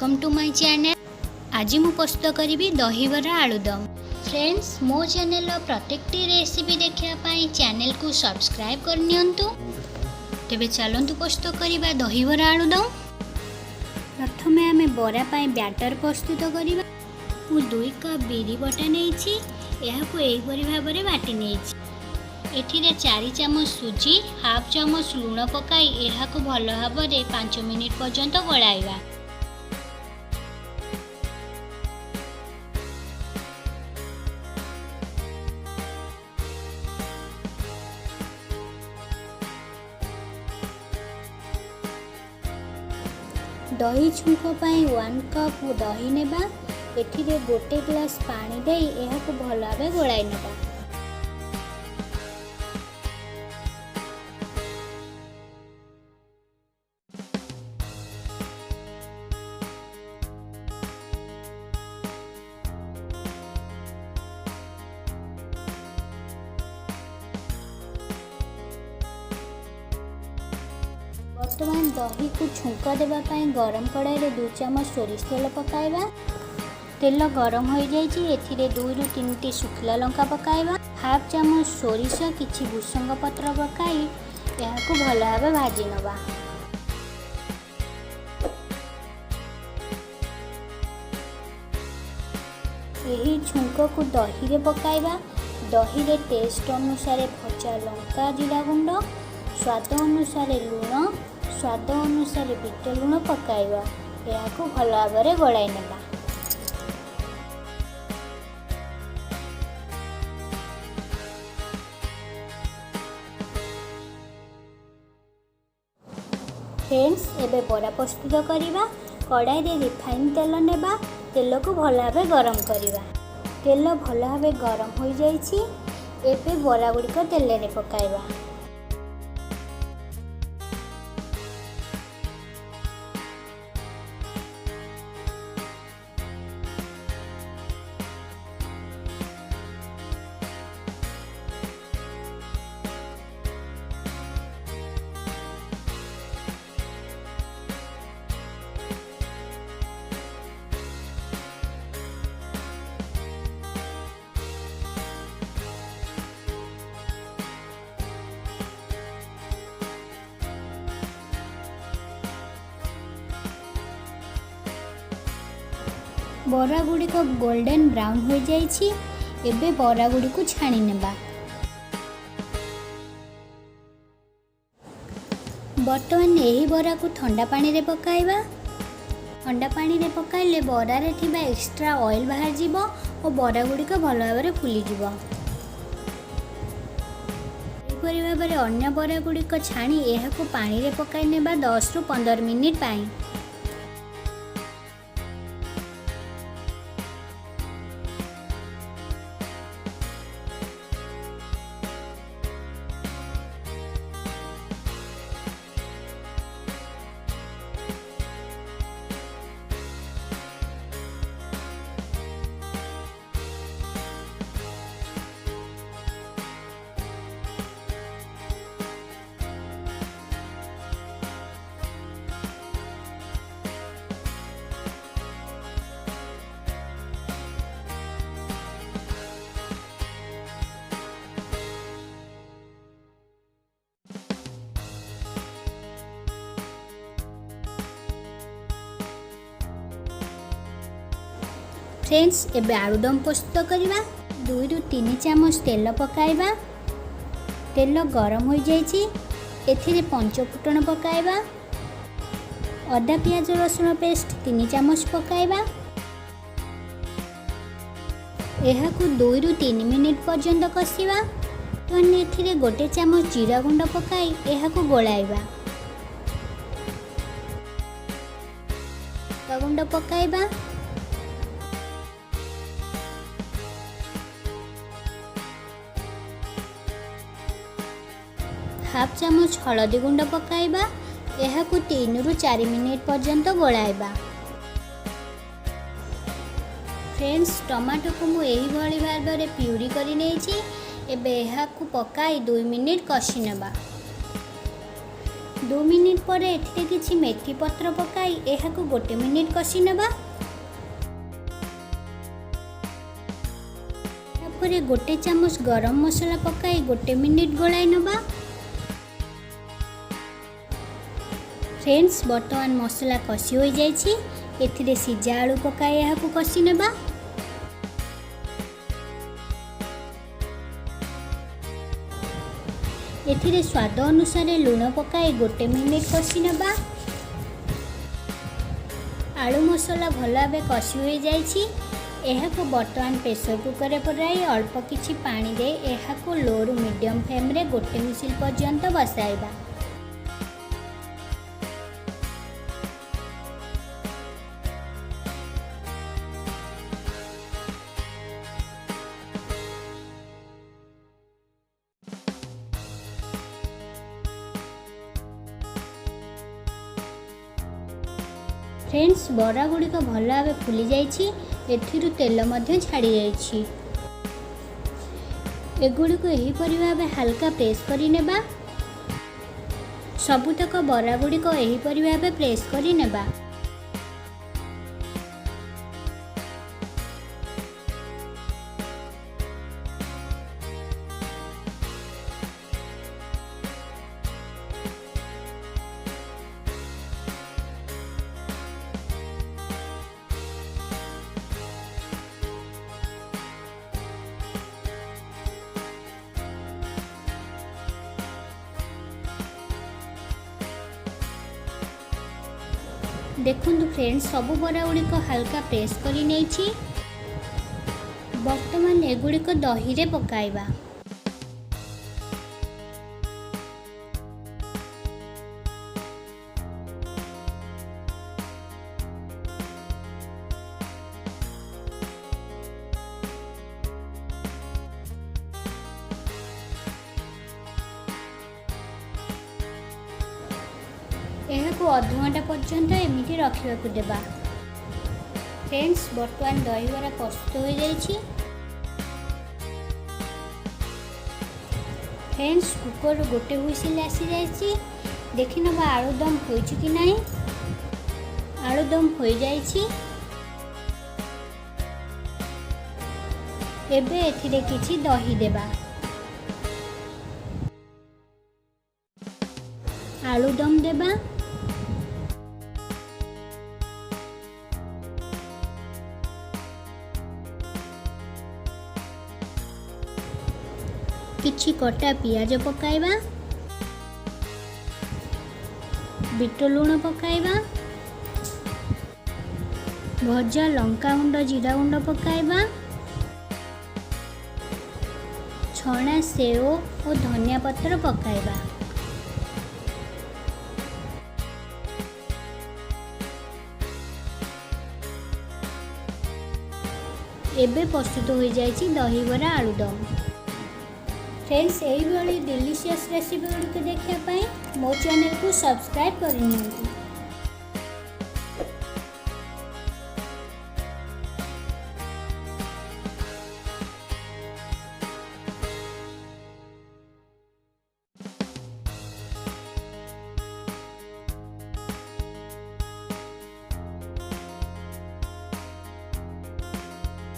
Welcome to my channel. आज मु प्रस्तुत करी दहीबरा आलूदम। फ्रेंड्स, मो चैनल प्रत्येकटी रेसिपी देखापी चैनल को सब्सक्राइब करनियंतु। तेबे चलंतु प्रस्तुत करिबा दहीबरा आलूदम। प्रथमे आमे बरा पाई बैटर प्रस्तुत करिबा। मु 2 कप बिरी बटा नेछि, एहाकु एहिपरि भाबरे बाटी नेछि। एठिरे 4 चामच सुजी, हाफ चामच लूण पकाई एहाकु भल भाबरे 5 मिनिट पर्यंत गलाइबा। दही छुंक पाई 1 कप दही नेबा। एठिरे 1 ग्लास पानी देई एहाकु भल भाबे गलाई नेबा। बर्तमान दही को छुंक देवाई गरम कड़ाई रे 2 चामच सोरिष तेल पकाइबा। तेल गरम हो जाइए, एथिरे 2 ରୁ 3टी सुखला लंका पकाइबा। हाफ चामच सोरिष किछि भुसंग पत्र पकाई एहाकु भल भाबे भाजी नबा। एही छुंक को दही रे पकाइबा। दही रे टेस्ट अनुसार भजा लंका जीरा गुंड, स्वाद अनुसार लूण, स्वाद अनुसार बीट लूण पकाइबा। एहाकु भल भाबरे गलाई नेबा। फ्रेंड्स, एबे बरा प्रस्तुत करिबा। कड़ाई रे रिफाइन तेल नेबा। तेल को भल भाबे गरम करिबा। तेल भल भाबे गरम हो जाइछि। एबे बरा गुड़िक तेल रे पकाइबा। बरा गुड़िक गोल्डन ब्राउन हो जाइछि। एबे बरा गुड़ी को छाणी नेबा। बर्तमान एही बरा को ठंडा पानी रे पकाइबा। ठंडा पानी रे पकाइले बरा रे थिबा एक्स्ट्रा ऑयल बाहर जीवो और बरा गुड़िक भल भाबरे फुली जीवो। एपरि भाबरे अन्य बरा गुड़िक छाणी एहाकु पानी रे पकाइ नेबा 10 ରୁ 15 मिनिट पाई। फ्रेंड्स, एबे आलूदम प्रस्तुत करिबा। 2 ରୁ 3 चामच तेल पकाइबा। तेल गरम हो जाइछि। एथिरे 5 फुटण पकाइबा। अदा पियाज रसुण पेस्ट 3 चामच पकाइबा। एहाकु 2 ରୁ 3 मिनिट पर्यंत कसिबा। तो एथिरे 1 चामच जीरा गुंड पकाई एहाकु गोलाइबा। गुंड पकाइबा। हाफ चामच हलदी गुंड पकाइबा। एहाकु 3 ରୁ 4 मिनिट पर्यंत गोलाइबा। फ्रेंड्स, टमाटो को मु एही भली भाबरे प्यूरी करि नेछि। एबे एहाकु पकाई 2 मिनिट कषि नेबा। 2 मिनिट पर एथिरे किछि मेथी पत्र पकाई एहाकु 1 मिनिट कषि नेबा। तापरे 1 चामच गरम मसला पकाई 1 मिनिट गोलाई नेबा। फ्रेंड्स बर्तमान मसला कषि हो जाइछि। एथिरे सिजा आलू पकाई एहाकु कषि नेबा। एथिरे स्वाद अनुसार लूण पकाई 1 मिनिट कषि नेबा। आलू मसला भल भाबे कषि हो जाइछि। एहाकु बर्तमान प्रेसर कुकर पराई अल्प किछि पानी दे एहाकु लो रु मीडियम फ्लेम रे 1 विसिल पर्यंत बसाइबा। फ्रेंड्स बरा गुड़िक भल भाव फुली जाइछि। एथिरु तेल मध्य छाड़ी जाइछि। एगुड़िक एहीपरि भावे हल्का प्रेस करि नेबा। सबुतक बरा गुड़िक एहीपरि भावे प्रेस करि नेबा। देखुंतु फ्रेंड्स सबु बरा गुड़िक हल्का प्रेस करि नेछि। वर्तमान एगुड़िक दही रे पकाइबा। एहाकु आधा घंटा पर्यंत एमिति रखिबाकु देबा। फ्रेंड्स बर्तमान दहीबरा प्रस्तुत हो जाइछि। फ्रेंड्स कुकर 1 हुइसिल आसी जाइछि। देखि नबा आलुदम होइछि कि नाही। आलुदम हो जाइछि। एबे एथिरे किछि दही देबा। आलुदम देबा। किछि कटा पियाज पकाइबा। बिट लूण पकाइबा। भजा लंका गुंड जीरा गुंड पकाइबा। छणा सेव और धनिया पत्र पकाइबा। एबे प्रस्तुत हो जाइछि दहीबरा आलुदम। फ्रेंड्स यही डिलीशियस रेसिपी गुड़िक देखा मो चैनल को सब्सक्राइब करनी।